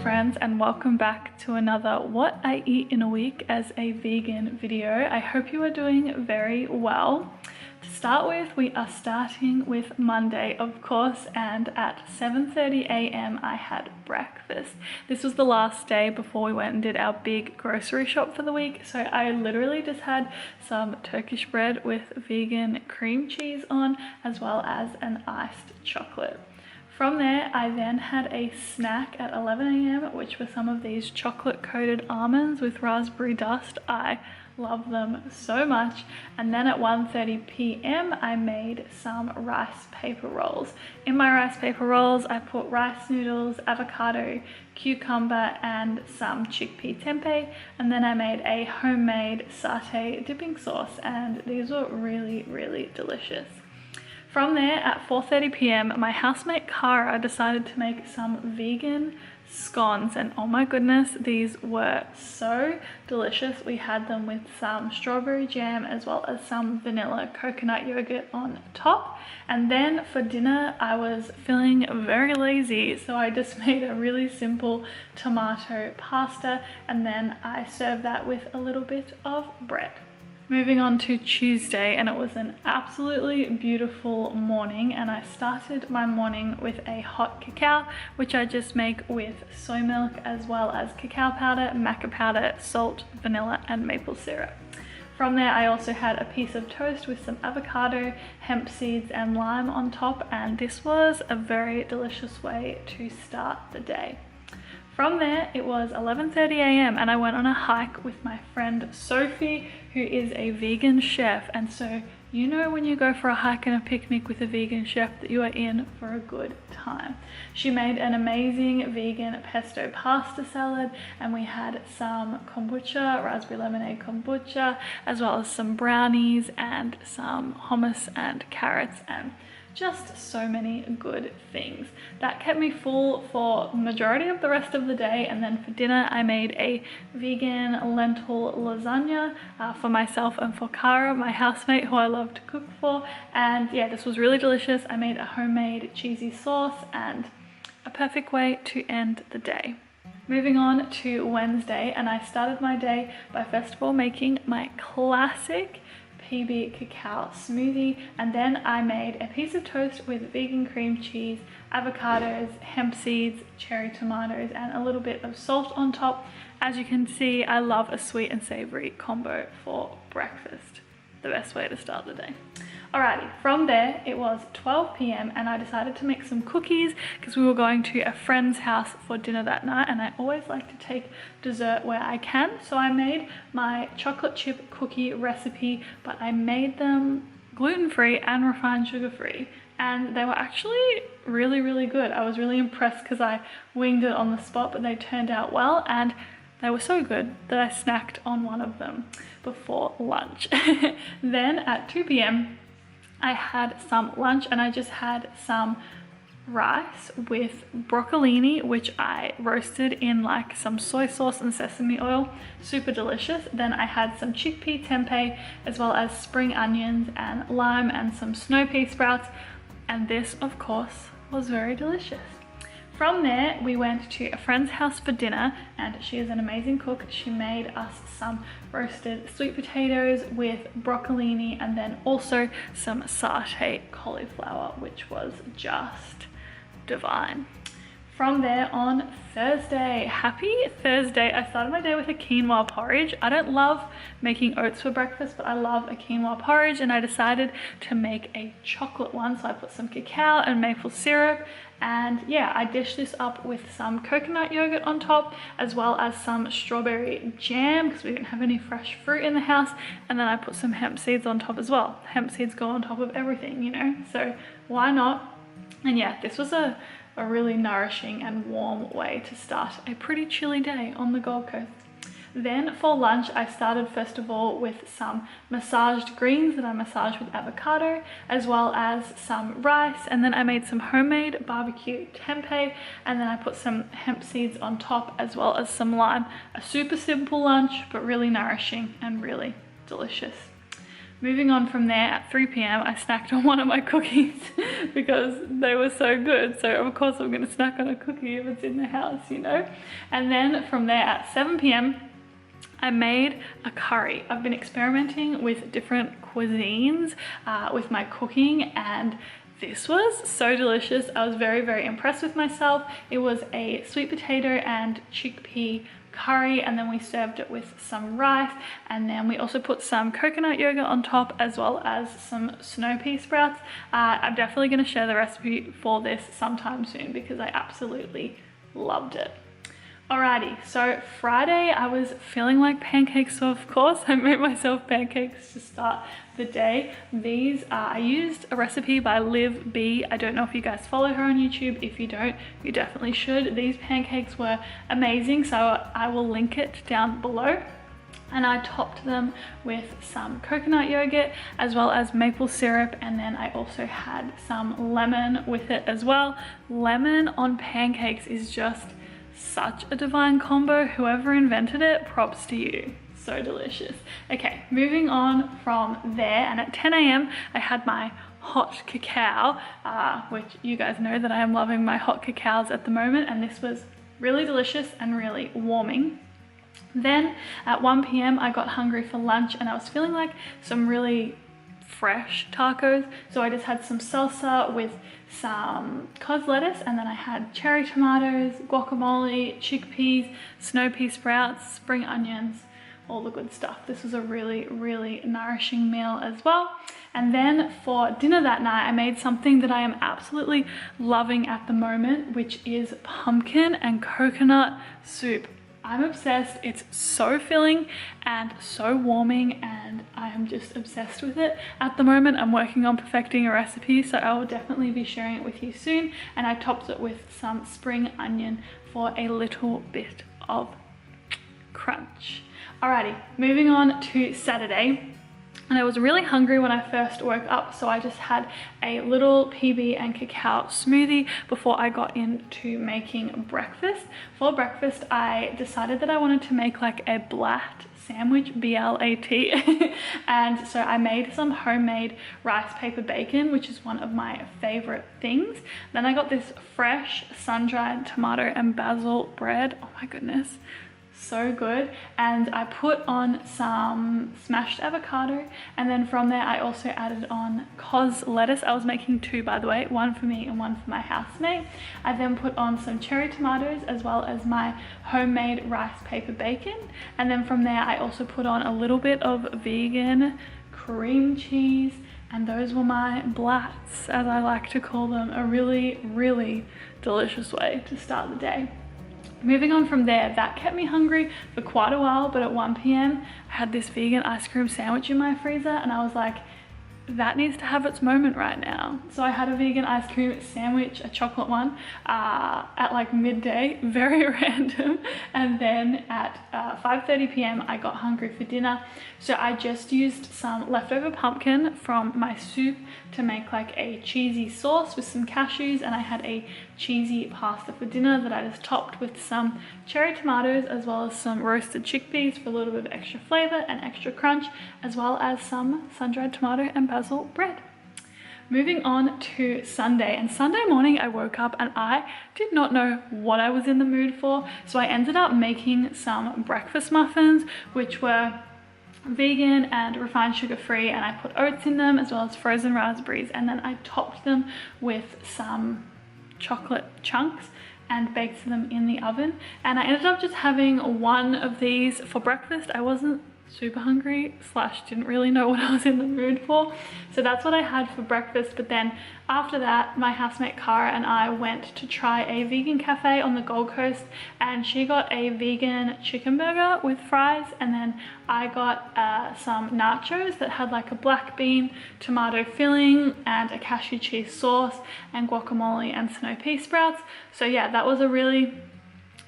friends, and welcome back to another What I Eat in a Week as a Vegan video. I hope you are doing very well. To start with, we are starting with Monday, of course, and at 7:30 a.m. I had breakfast. This was the last day before we went and did our big grocery shop for the week, so I literally just had some Turkish bread with vegan cream cheese on, as well as an iced chocolate. From there, I then had a snack at 11 a.m, which were some of these chocolate-coated almonds with raspberry dust. I love them so much. And then at 1:30 p.m, I made some rice paper rolls. In my rice paper rolls, I put rice noodles, avocado, cucumber, and some chickpea tempeh. And then I made a homemade satay dipping sauce, and these were really, really delicious. From there, at 4:30 p.m, my housemate Cara decided to make some vegan scones, and oh my goodness, these were so delicious. We had them with some strawberry jam as well as some vanilla coconut yogurt on top. And then for dinner, I was feeling very lazy, so I just made a really simple tomato pasta, and then I served that with a little bit of bread. Moving on to Tuesday, and it was an absolutely beautiful morning, and I started my morning with a hot cacao, which I just make with soy milk as well as cacao powder, maca powder, salt, vanilla, and maple syrup. From there, I also had a piece of toast with some avocado, hemp seeds, and lime on top, and this was a very delicious way to start the day. From there, it was 11:30 a.m. and I went on a hike with my friend Sophie, who is a vegan chef. And so, you know, when you go for a hike and a picnic with a vegan chef, that you are in for a good time. She made an amazing vegan pesto pasta salad, and we had some kombucha, raspberry lemonade kombucha, as well as some brownies and some hummus and carrots, and just so many good things. That kept me full for the majority of the rest of the day. And then for dinner, I made a vegan lentil lasagna for myself and for Cara, my housemate, who I love to cook for. And yeah, this was really delicious. I made a homemade cheesy sauce, and a perfect way to end the day. Moving on to Wednesday, and I started my day by first of all making my classic PB cacao smoothie, and then I made a piece of toast with vegan cream cheese, avocados, hemp seeds, cherry tomatoes, and a little bit of salt on top. As you can see, I love a sweet and savory combo for breakfast. The best way to start the day. Alrighty, from there it was 12 p.m. and I decided to make some cookies because we were going to a friend's house for dinner that night, and I always like to take dessert where I can. So I made my chocolate chip cookie recipe, but I made them gluten-free and refined sugar-free, and they were actually really, really good. I was really impressed because I winged it on the spot, but they turned out well, and they were so good that I snacked on one of them before lunch. Then at 2 p.m, I had some lunch, and I just had some rice with broccolini, which I roasted in like some soy sauce and sesame oil. Super delicious. Then I had some chickpea tempeh, as well as spring onions and lime, and some snow pea sprouts. And this, of course, was very delicious. From there, we went to a friend's house for dinner, and she is an amazing cook. She made us some roasted sweet potatoes with broccolini, and then also some sauté cauliflower, which was just divine. From there, on Thursday, happy Thursday, I started my day with a quinoa porridge. I don't love making oats for breakfast, but I love a quinoa porridge, and I decided to make a chocolate one. So I put some cacao and maple syrup, and yeah, I dished this up with some coconut yogurt on top, as well as some strawberry jam because we didn't have any fresh fruit in the house. And then I put some hemp seeds on top as well. Hemp seeds go on top of everything, you know, so why not? And yeah, this was a really nourishing and warm way to start a pretty chilly day on the Gold Coast. Then for lunch, I started first of all with some massaged greens that I massaged with avocado, as well as some rice, and then I made some homemade barbecue tempeh, and then I put some hemp seeds on top, as well as some lime. A super simple lunch, but really nourishing and really delicious. Moving on from there, at 3 p.m. I snacked on one of my cookies because they were so good. So of course I'm gonna snack on a cookie if it's in the house, you know? And then from there at 7 p.m. I made a curry. I've been experimenting with different cuisines with my cooking, and this was so delicious. I was very, very impressed with myself. It was a sweet potato and chickpea curry, and then we served it with some rice, and then we also put some coconut yogurt on top, as well as some snow pea sprouts. I'm definitely going to share the recipe for this sometime soon because I absolutely loved it. Alrighty, so Friday I was feeling like pancakes, so of course I made myself pancakes to start the day. These I used a recipe by Liv B. I don't know if you guys follow her on YouTube. If you don't, you definitely should. These pancakes were amazing, so I will link it down below. And I topped them with some coconut yogurt as well as maple syrup, and then I also had some lemon with it as well. Lemon on pancakes is just such a divine combo. Whoever invented it, props to you. So delicious. Okay, moving on from there, and at 10 a.m. I had my hot cacao, which you guys know that I am loving my hot cacaos at the moment, and this was really delicious and really warming. Then at 1 p.m. I got hungry for lunch, and I was feeling like some really fresh tacos, so I just had some salsa with some cos lettuce, and then I had cherry tomatoes, guacamole, chickpeas, snow pea sprouts, spring onions, all the good stuff. This was a really, really nourishing meal as well. And then for dinner that night, I made something that I am absolutely loving at the moment, which is pumpkin and coconut soup. I'm obsessed. It's so filling and so warming, and I am just obsessed with it. At the moment, I'm working on perfecting a recipe, so I will definitely be sharing it with you soon. And I topped it with some spring onion for a little bit of crunch. Alrighty, moving on to Saturday. And I was really hungry when I first woke up, so I just had a little PB and cacao smoothie before I got into making breakfast. For breakfast, I decided that I wanted to make like a blat sandwich, B-L-A-T. And so I made some homemade rice paper bacon, which is one of my favorite things. Then I got this fresh sun-dried tomato and basil bread. Oh my goodness, so good. And I put on some smashed avocado, and then from there I also added on cos lettuce. I was making two, by the way, one for me and one for my housemate. I then put on some cherry tomatoes as well as my homemade rice paper bacon, and then from there I also put on a little bit of vegan cream cheese, and those were my blats, as I like to call them. A really, really delicious way to start the day. Moving on from there, that kept me hungry for quite a while, but at 1 p.m. I had this vegan ice cream sandwich in my freezer, and I was like, that needs to have its moment right now. So I had a vegan ice cream sandwich, a chocolate one, at like midday, very random. And then at 5:30 p.m. I got hungry for dinner. So I just used some leftover pumpkin from my soup to make like a cheesy sauce with some cashews, and I had a cheesy pasta for dinner that I just topped with some cherry tomatoes as well as some roasted chickpeas for a little bit of extra flavor and extra crunch, as well as some sun-dried tomato and basil bread. Moving on to Sunday, and Sunday morning I woke up and I did not know what I was in the mood for, so I ended up making some breakfast muffins, which were vegan and refined sugar free, and I put oats in them as well as frozen raspberries, and then I topped them with some chocolate chunks and baked them in the oven. And I ended up just having one of these for breakfast. I wasn't super hungry / didn't really know what I was in the mood for, so that's what I had for breakfast. But then after that, my housemate Cara and I went to try a vegan cafe on the Gold Coast, and she got a vegan chicken burger with fries, and then I got some nachos that had like a black bean tomato filling and a cashew cheese sauce and guacamole and snow pea sprouts. So yeah, that was a really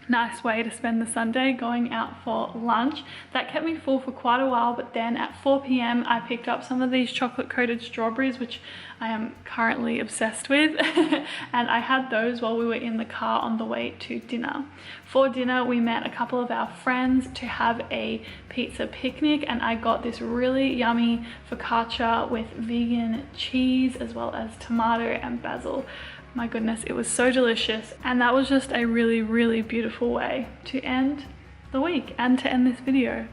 nice way to spend the Sunday, going out for lunch. That kept me full for quite a while, but then at 4 p.m. I picked up some of these chocolate coated strawberries, which I am currently obsessed with, and I had those while we were in the car on the way to dinner. For dinner, we met a couple of our friends to have a pizza picnic, and I got this really yummy focaccia with vegan cheese as well as tomato and basil. My goodness, it was so delicious, and that was just a really, really beautiful way to end the week and to end this video.